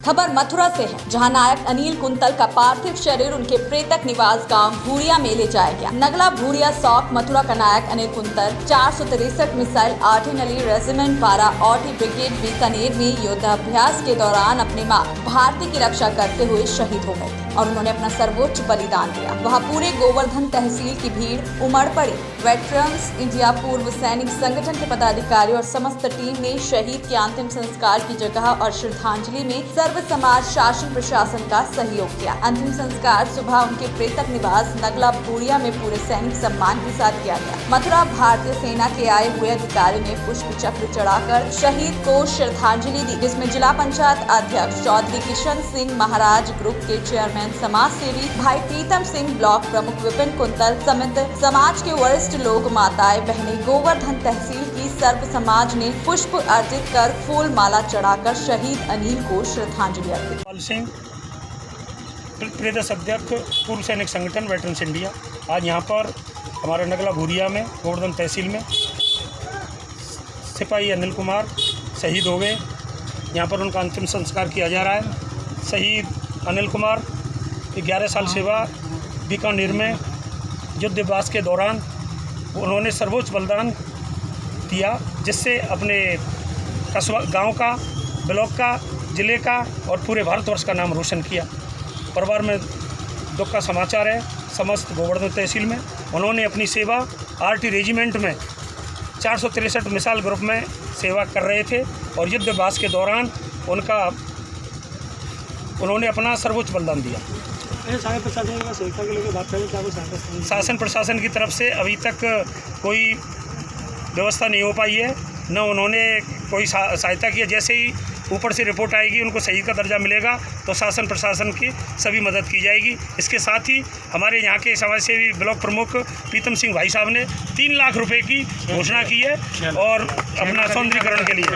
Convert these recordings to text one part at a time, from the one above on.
खबर मथुरा से है, जहां नायक अनिल कुंतल का पार्थिव शरीर उनके प्रेतक निवास गांव भूरिया में ले जाया गया। नगला भूरिया सौक मथुरा का नायक Anil Kuntal 463 missile artillery regiment 12 ऑटी ब्रिगेड बीकानेर में युद्धाभ्यास के दौरान अपनी मां भारती की रक्षा करते हुए शहीद हो गए और उन्होंने अपना सर्वोच्च बलिदान दिया। वहां पूरे गोवर्धन तहसील की भीड़ उमड़ पड़ी। वेटरन्स इंडिया पूर्व सैनिक संगठन के पदाधिकारी और समस्त टीम ने शहीद के अंतिम संस्कार की जगह और श्रद्धांजलि में सर्व समाज शासन प्रशासन का सहयोग किया। अंतिम संस्कार सुबह उनके प्रेतक निवास नगला भूरिया में पूरे सैनिक सम्मान के साथ किया गया। मथुरा भारतीय सेना के आए हुए अधिकारी ने पुष्प चक्र चढ़ाकर शहीद को श्रद्धांजलि दी, जिसमें जिला पंचायत अध्यक्ष चौधरी किशन सिंह महाराज, ग्रुप के चेयरमैन समाज सेवी भाई प्रीतम सिंह, ब्लॉक प्रमुख विपिन कुंतल समेत समाज के वरिष्ठ लोग, माताएं, बहनें, गोवर्धन तहसील की सर्व समाज ने पुष्प अर्पित कर फूल माला चढ़ाकर शहीद अनिल को श्रद्धांजलि अर्पित। सिंह, प्रदेश अध्यक्ष पूर्व सैनिक संगठन वेटरन्स इंडिया। आज यहाँ पर हमारे नगला भूरिया में गोवर्धन तहसील में सिपाही अनिल कुमार शहीद हो गए। यहाँ पर उनका अंतिम संस्कार किया जा रहा है। शहीद अनिल कुमार 11 साल सेवा बीकानेर में युद्धाभ्यास के दौरान उन्होंने सर्वोच्च बलिदान दिया, जिससे अपने कस्बा, गांव का, ब्लॉक का, ज़िले का और पूरे भारतवर्ष का नाम रोशन किया। परिवार में दुख का समाचार है। समस्त गोवर्धन तहसील में उन्होंने अपनी सेवा आरटी रेजिमेंट में 463 मिसाइल ग्रुप में सेवा कर रहे थे और युद्धाभ्यास के दौरान उन्होंने अपना सर्वोच्च बलिदान दिया। शासन प्रशासन की तरफ से अभी तक कोई व्यवस्था नहीं हो पाई है, न उन्होंने कोई सहायता की है। जैसे ही ऊपर से रिपोर्ट आएगी, उनको शहीद का दर्जा मिलेगा तो शासन प्रशासन की सभी मदद की जाएगी। इसके साथ ही हमारे यहाँ के समाजसेवी ब्लॉक प्रमुख प्रीतम सिंह भाई साहब ने 3 लाख रुपए की घोषणा की है और अपना सौंदर्यीकरण के लिए।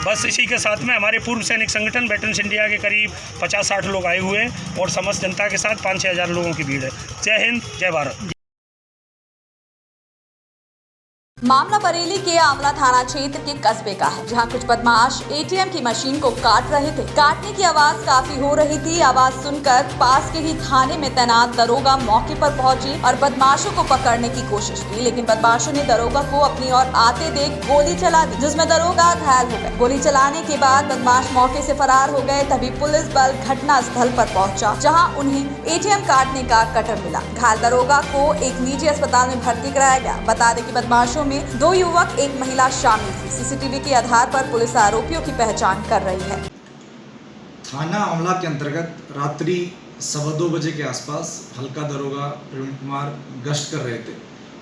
बस इसी के साथ में हमारे पूर्व सैनिक संगठन वेटरन्स इंडिया के करीब 50-60 लोग आए हुए हैं और समस्त जनता के साथ 5-6 हज़ार लोगों की भीड़ है। जय हिंद, जय भारत। मामला बरेली के आंवला थाना क्षेत्र के कस्बे का है, जहां कुछ बदमाश एटीएम की मशीन को काट रहे थे। काटने की आवाज काफी हो रही थी। आवाज सुनकर पास के ही थाने में तैनात दरोगा मौके पर पहुंचे और बदमाशों को पकड़ने की कोशिश की, लेकिन बदमाशों ने दरोगा को अपनी ओर आते देख गोली चला दी, जिसमें दरोगा घायल हो गए। गोली चलाने के बाद बदमाश मौके से फरार हो गए। तभी पुलिस बल घटना स्थल पर पहुंचा, जहां उन्हें एटीएम काटने का कटर मिला। घायल दरोगा को एक निजी अस्पताल में भर्ती कराया गया। बता दें कि बदमाशों में 2 युवक, 1 महिला शामिल थी। सीसीटीवी के आधार पर पुलिस आरोपियों की पहचान कर रही है। थाना आंवला के अंतर्गत रात्रि 2:15 बजे के आसपास हल्का दरोगा प्रवीण कुमार गश्त कर रहे थे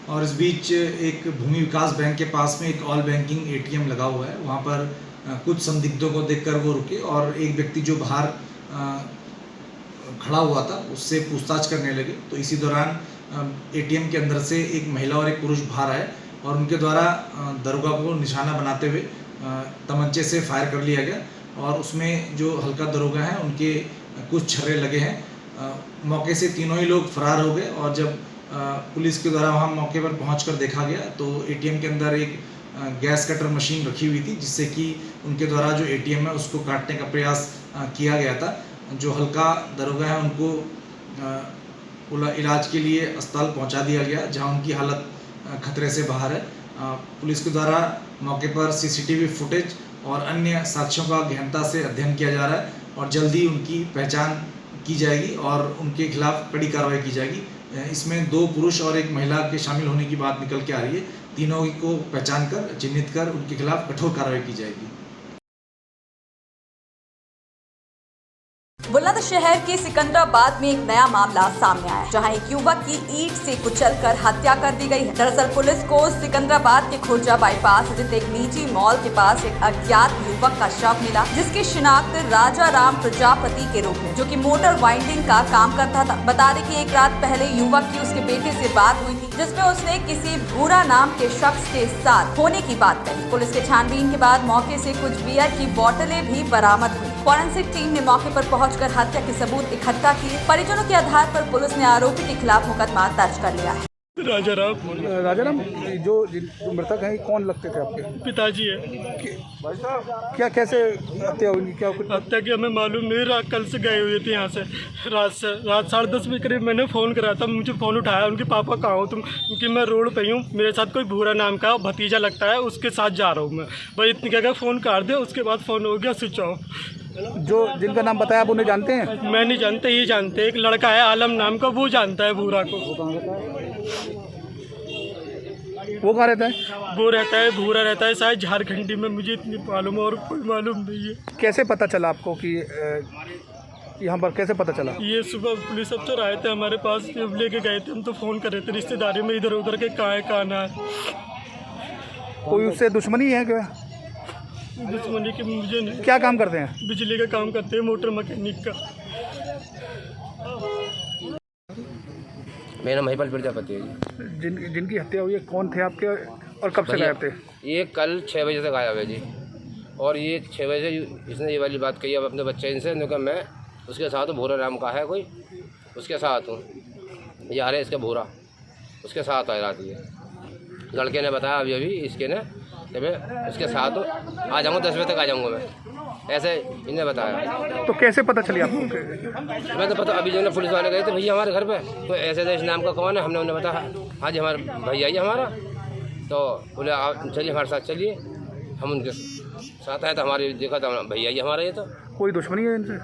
और इस बीच एक भूमि विकास बैंक के पास में एक ऑल बैंकिंग एटीएम लगा हुआ है। वहाँ पर कुछ संदिग्धों को देखकर वो रुके और एक व्यक्ति जो बाहर खड़ा हुआ था उससे पूछताछ करने लगे। तो इसी दौरान एटीएम के अंदर से एक महिला और एक पुरुष बाहर आए और उनके द्वारा दरोगा को निशाना बनाते हुए तमंचे से फायर कर लिया गया और उसमें जो हल्का दरोगा हैं उनके कुछ छर्रे लगे हैं। मौके से तीनों ही लोग फरार हो गए और जब पुलिस के द्वारा वहां मौके पर पहुंचकर देखा गया तो एटीएम के अंदर एक गैस कटर मशीन रखी हुई थी, जिससे कि उनके द्वारा जो एटीएम है उसको काटने का प्रयास किया गया था। जो हल्का दरोगा है उनको इलाज के लिए अस्पताल पहुँचा दिया गया, जहाँ उनकी हालत खतरे से बाहर है। पुलिस के द्वारा मौके पर सीसीटीवी फुटेज और अन्य साक्ष्यों का गहनता से अध्ययन किया जा रहा है और जल्दी उनकी पहचान की जाएगी और उनके खिलाफ कड़ी कार्रवाई की जाएगी। इसमें 2 पुरुष और 1 महिला के शामिल होने की बात निकल के आ रही है। तीनों को पहचान कर, चिन्हित कर उनके खिलाफ कठोर कार्रवाई की जाएगी। बुलंदशहर के सिकंदराबाद में एक नया मामला सामने आया, जहां एक युवक की ईंट से कुचलकर हत्या कर दी गई है। दरअसल पुलिस को सिकंदराबाद के खुर्जा बाईपास स्थित एक निजी मॉल के पास एक अज्ञात युवक का शव मिला, जिसकी शिनाख्त राजा राम प्रजापति के रूप में, जो कि मोटर वाइंडिंग का काम करता था। बता दें कि एक रात पहले युवक की उसके बेटे से बात हुई थी, जिसमें उसने किसी भूरा नाम के शख्स के साथ होने की बात कही। पुलिस के छानबीन के बाद मौके से कुछ बियर की बोतलें भी बरामद हुई। फॉरेंसिक टीम ने मौके पर पहुंचकर हत्या के सबूत इकट्ठा किए। परिजनों के आधार पर पुलिस ने आरोपी के खिलाफ मुकदमा दर्ज कर लिया है। राजाराम, जो मृतक हैं कौन लगते थे आपके? पिताजी है। क्या कैसे हत्या हुई? क्या कुछ हत्या की हमें मालूम नहीं, रात कल से गए हुए थे यहाँ से। रात 10:30 बजे करीब मैंने फ़ोन करा था, मुझे फ़ोन उठाया, उनके पापा कहाँ हो तुम? क्योंकि मैं रोड पे हूँ, मेरे साथ कोई भूरा नाम का भतीजा लगता है, उसके साथ जा रहा हूँ मैं। भाई इतनी क्या फ़ोन काट दे, उसके बाद फ़ोन हो गया स्विच ऑफ। जो जिनका नाम बताया आप उन्हें जानते हैं? मैं नहीं जानते, ये जानते, एक लड़का है आलम नाम का, वो जानता है भूरा को। वो कहाँ रहता है? वो रहता है, भूरा रहता है शायद झारखंडी में, मुझे इतनी मालूम है और कोई मालूम नहीं है। कैसे पता चला आपको कि यहाँ पर कैसे पता चला? ये सुबह पुलिस अफसर आए थे हमारे पास, लेके गए थे, हम तो फ़ोन कर रहे थे रिश्तेदारी में इधर उधर के, कहाँ है कहाँ ना है। कोई उससे दुश्मनी है क्या? दुश्मनी की मुझे नहीं। क्या काम करते हैं? बिजली का काम करते हैं, मोटर मैकेनिक का। मेरा महिपाल प्रजापति है जी। जिनकी हत्या हुई है कौन थे आपके और कब से गायब थे? ये कल 6 बजे से गायब है जी। और ये 6 बजे इसने ये वाली बात कही अब अपने बच्चे इनसे, कहा मैं उसके साथ हूँ, भूरा नाम का है कोई, उसके साथ हूँ, ये आ रहे इसके भूरा, उसके साथ आए रात। ये लड़के ने बताया अभी इसके ने कि मैं उसके साथ हूँ, आ जाऊँगा 10 बजे तक आ जाऊँगा मैं, ऐसे इन्हें बताया। तो कैसे पता चली आपको? मैं तो पता अभी जो पुलिस वाले गए थे भैया हमारे घर पे, तो ऐसे इस नाम का कौन है, हमने उन्हें बताया हाँ जी हमारे भैया ही हमारा, तो बोले आप चलिए हमारे साथ चलिए, हम उनके साथ आए तो हमारे देखा था भैया ही हमारा। ये तो कोई दुश्मनी है इनसे?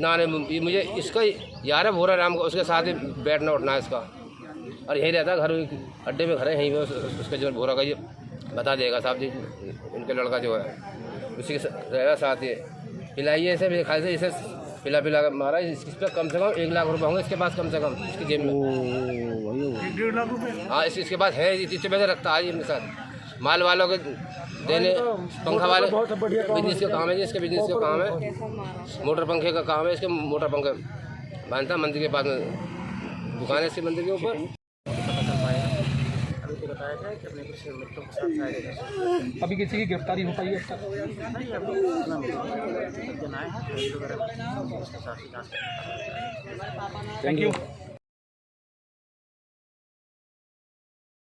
ना नहीं, मुझे इसका यार है भूरा नाम का, उसके साथ ही बैठना उठना है इसका, और यही रहता है घर अड्डे में, घर है यहीं पे उसके जो भूरा का ये बता देगा साहब जी, उनके लड़का जो है उसी के रहेगा साथ ही। पिलाइए इसे, मेरे ख्याल से इसे पिला कर मारा, इस पर कम से कम 1 लाख रुपये होंगे इसके पास, कम से कम इसकी जेब में। 1.5 लाख रुपये? हाँ इसके पास है, इतने पैसे रखता है मेरे साथ, माल वालों के देने, पंखा वाले बिजनेस का काम है जी, इसके बिजनेस का काम है, मोटर पंखे का काम है, इसके मोटर पंखे बांधता मंदिर के पास में दुकान है इसके मंदिर के ऊपर। अभी किसी की गिरफ्तारी हो पाई है? Thank you.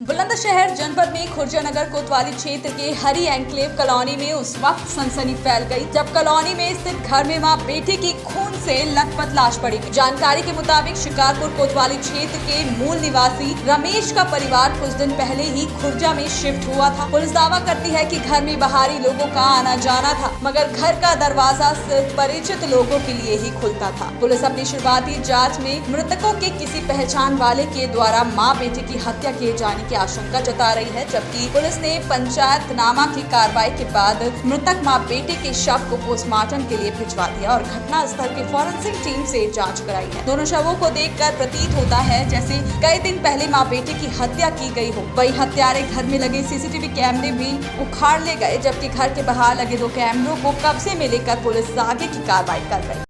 बुलंदशहर जनपद में खुर्जानगर कोतवाली क्षेत्र के हरी एन्क्लेव कॉलोनी में उस वक्त सनसनी फैल गई जब कॉलोनी में स्थित घर में मां बेटे की खून से लथपथ लाश पड़ी। जानकारी के मुताबिक शिकारपुर कोतवाली क्षेत्र के मूल निवासी रमेश का परिवार कुछ दिन पहले ही खुर्जा में शिफ्ट हुआ था। पुलिस दावा करती है कि घर में बाहरी लोगों का आना जाना था, मगर घर का दरवाजा सिर्फ परिचित लोगों के लिए ही खुलता था। पुलिस अपनी शुरुआती जाँच में मृतकों के किसी पहचान वाले के द्वारा माँ बेटे की हत्या किए जाने की आशंका जता रही है, जबकि पुलिस ने पंचायतनामा की कार्रवाई के बाद मृतक मां बेटे के शव को पोस्टमार्टम के लिए भिजवा दिया और घटना स्थल की फॉरेंसिक टीम से जांच कराई है। दोनों शवों को देखकर प्रतीत होता है जैसे कई दिन पहले मां बेटे की हत्या की गई हो। वही हत्यारे घर में लगे सीसीटीवी कैमरे भी उखाड़ ले गए, जबकि घर के बाहर लगे 2 कैमरों को कब्जे में लेकर पुलिस आगे की कार्रवाई कर रही है।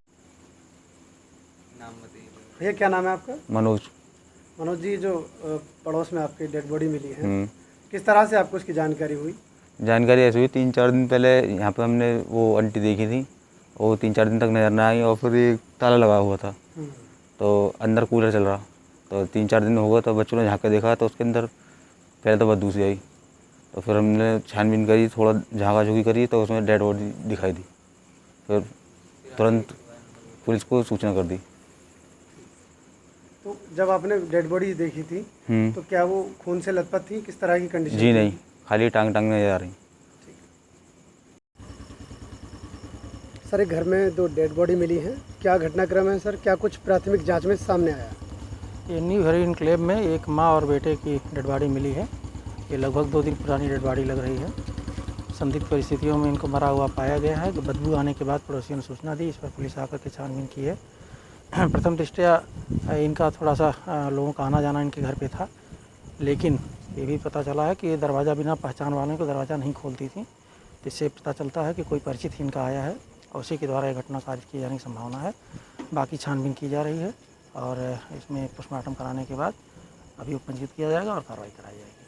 भैया क्या नाम है आपका? मनोज जी, जो पड़ोस में आपकी डेड बॉडी मिली है, किस तरह से आपको इसकी जानकारी हुई? जानकारी ऐसी हुई 3-4 दिन पहले यहाँ पे हमने वो आंटी देखी थी, वो 3-4 दिन तक नजर ना आई और फिर एक ताला लगा हुआ था, तो अंदर कूलर चल रहा, तो 3-4 दिन हो गया, तो बच्चों ने झाँक के देखा तो उसके अंदर पहले तो बदबू सी आई, तो फिर हमने छानबीन करी, थोड़ा झाँका झुकी करी तो उसमें डेड बॉडी दिखाई दी, फिर तुरंत पुलिस को सूचना कर दी। तो जब आपने डेड बॉडी देखी थी तो क्या वो खून से लथपथ थी? किस तरह की कंडीशन? जी नहीं, खाली टांग नजर आ रही। सर, एक घर में 2 डेड बॉडी मिली है, क्या घटनाक्रम है सर? क्या कुछ प्राथमिक जांच में सामने आया? ये न्यू हरी एन्क्लेव में एक माँ और बेटे की डेड बॉडी मिली है। ये लगभग 2 दिन पुरानी डेड बॉडी लग रही है। संदिग्ध परिस्थितियों में इनको मरा हुआ पाया गया है। बदबू आने के बाद पड़ोसियों ने सूचना दी, इस पर पुलिस आकर के छानबीन की है। प्रथम दृष्टया इनका थोड़ा सा लोगों का आना जाना इनके घर पे था, लेकिन ये भी पता चला है कि ये दरवाज़ा बिना पहचान वालों को दरवाज़ा नहीं खोलती थी। इससे पता चलता है कि कोई परिचित ही इनका आया है और उसी के द्वारा ये घटना कार्य किए जाने की संभावना है। बाकी छानबीन की जा रही है और इसमें पोस्टमार्टम कराने के बाद अभी पंजीकृत किया जाएगा और कार्रवाई कराई जाएगी।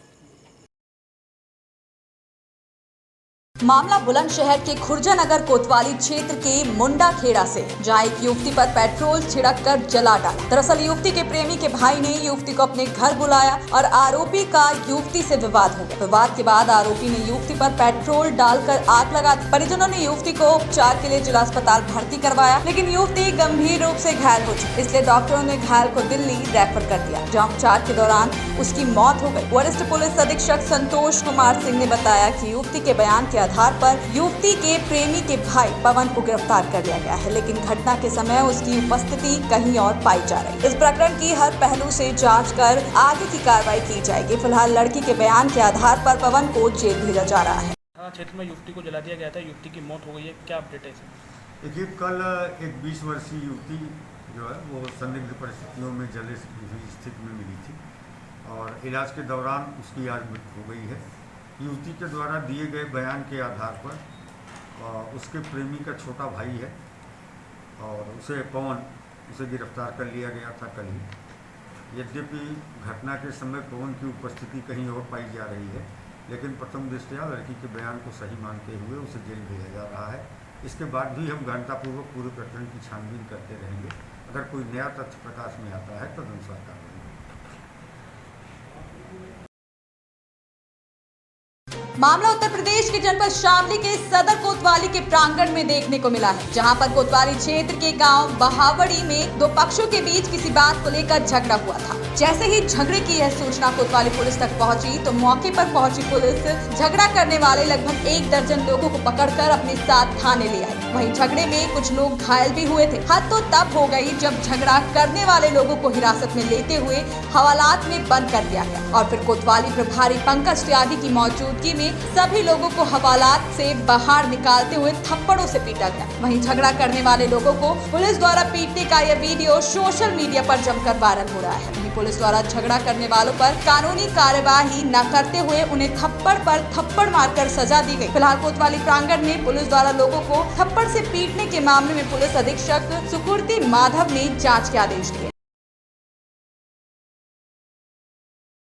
मामला बुलंदशहर के खुर्जानगर कोतवाली क्षेत्र के मुंडा खेड़ा से, जहां एक युवती पर पेट्रोल छिड़क कर जला डाला। दरअसल युवती के प्रेमी के भाई ने युवती को अपने घर बुलाया और आरोपी का युवती से विवाद हो गया। विवाद के बाद आरोपी ने युवती पर पेट्रोल डालकर आग लगा दी। परिजनों ने युवती को उपचार के लिए जिला अस्पताल भर्ती करवाया, लेकिन युवती गंभीर रूप से घायल हो चुकी, इसलिए डॉक्टरों ने घायल को दिल्ली रेफर कर दिया, जहां उपचार के दौरान उसकी मौत हो गई। वरिष्ठ पुलिस अधीक्षक संतोष कुमार सिंह ने बताया कि युवती के बयान के आधार पर युवती के प्रेमी के भाई पवन को गिरफ्तार कर लिया गया है, लेकिन घटना के समय उसकी उपस्थिति कहीं और पाई जा रही है। इस प्रकरण की हर पहलू से जांच कर आगे की कार्रवाई की जाएगी। फिलहाल लड़की के बयान के आधार पर पवन को जेल भेजा जा रहा है। थाना क्षेत्र में युवती को जला दिया गया था, युवती की मौत हो गई है, क्या अपडेट है? देखिए, कल एक 20 वर्षीय युवती जो है वो संदिग्ध परिस्थितियों में जले हुई स्थिति में मिली थी और इलाज के दौरान उसकी आज मृत्यु हो गई है। युवती के द्वारा दिए गए बयान के आधार पर उसके प्रेमी का छोटा भाई है और उसे गिरफ्तार कर लिया गया था कल ही। यद्यपि घटना के समय पवन की उपस्थिति कहीं और पाई जा रही है, लेकिन प्रथम दृष्टया लड़की के बयान को सही मानते हुए उसे जेल भेजा जा रहा है। इसके बाद भी हम गहनतापूर्वक पूरे प्रकरण की छानबीन करते रहेंगे। अगर कोई नया तथ्य प्रकाश में आता है तो तदनुसार कार्रवाई। मामला उत्तर प्रदेश के जनपद शामली के सदर कोतवाली के प्रांगण में देखने को मिला है, जहां पर कोतवाली क्षेत्र के गांव बहावड़ी में दो पक्षों के बीच किसी बात को लेकर झगड़ा हुआ था। जैसे ही झगड़े की यह सूचना कोतवाली पुलिस तक पहुंची तो मौके पर पहुंची पुलिस झगड़ा करने वाले लगभग 1 दर्जन लोगों को पकड़कर अपने साथ थाने ले आई। वहीं झगड़े में कुछ लोग घायल भी हुए थे। हद तो तब हो गई जब झगड़ा करने वाले लोगों को हिरासत में लेते हुए हवालात में बंद कर दिया गया और फिर कोतवाली प्रभारी पंकज त्यागी की मौजूदगी में सभी लोगों को हवालात से बाहर निकालते हुए थप्पड़ों से पीटा गया। वहीं झगड़ा करने वाले लोगों को पुलिस द्वारा पीटने का यह वीडियो सोशल मीडिया पर जमकर वायरल हो रहा है। वहीं पुलिस द्वारा झगड़ा करने वालों पर कानूनी कार्यवाही न करते हुए उन्हें थप्पड़ पर थप्पड़ मारकर सजा दी गई। फिलहाल कोतवाली प्रांगण में पुलिस द्वारा लोगों को थप्पड़ से पीटने के मामले में पुलिस अधीक्षक सुकृति माधव ने जाँच के आदेश दिए।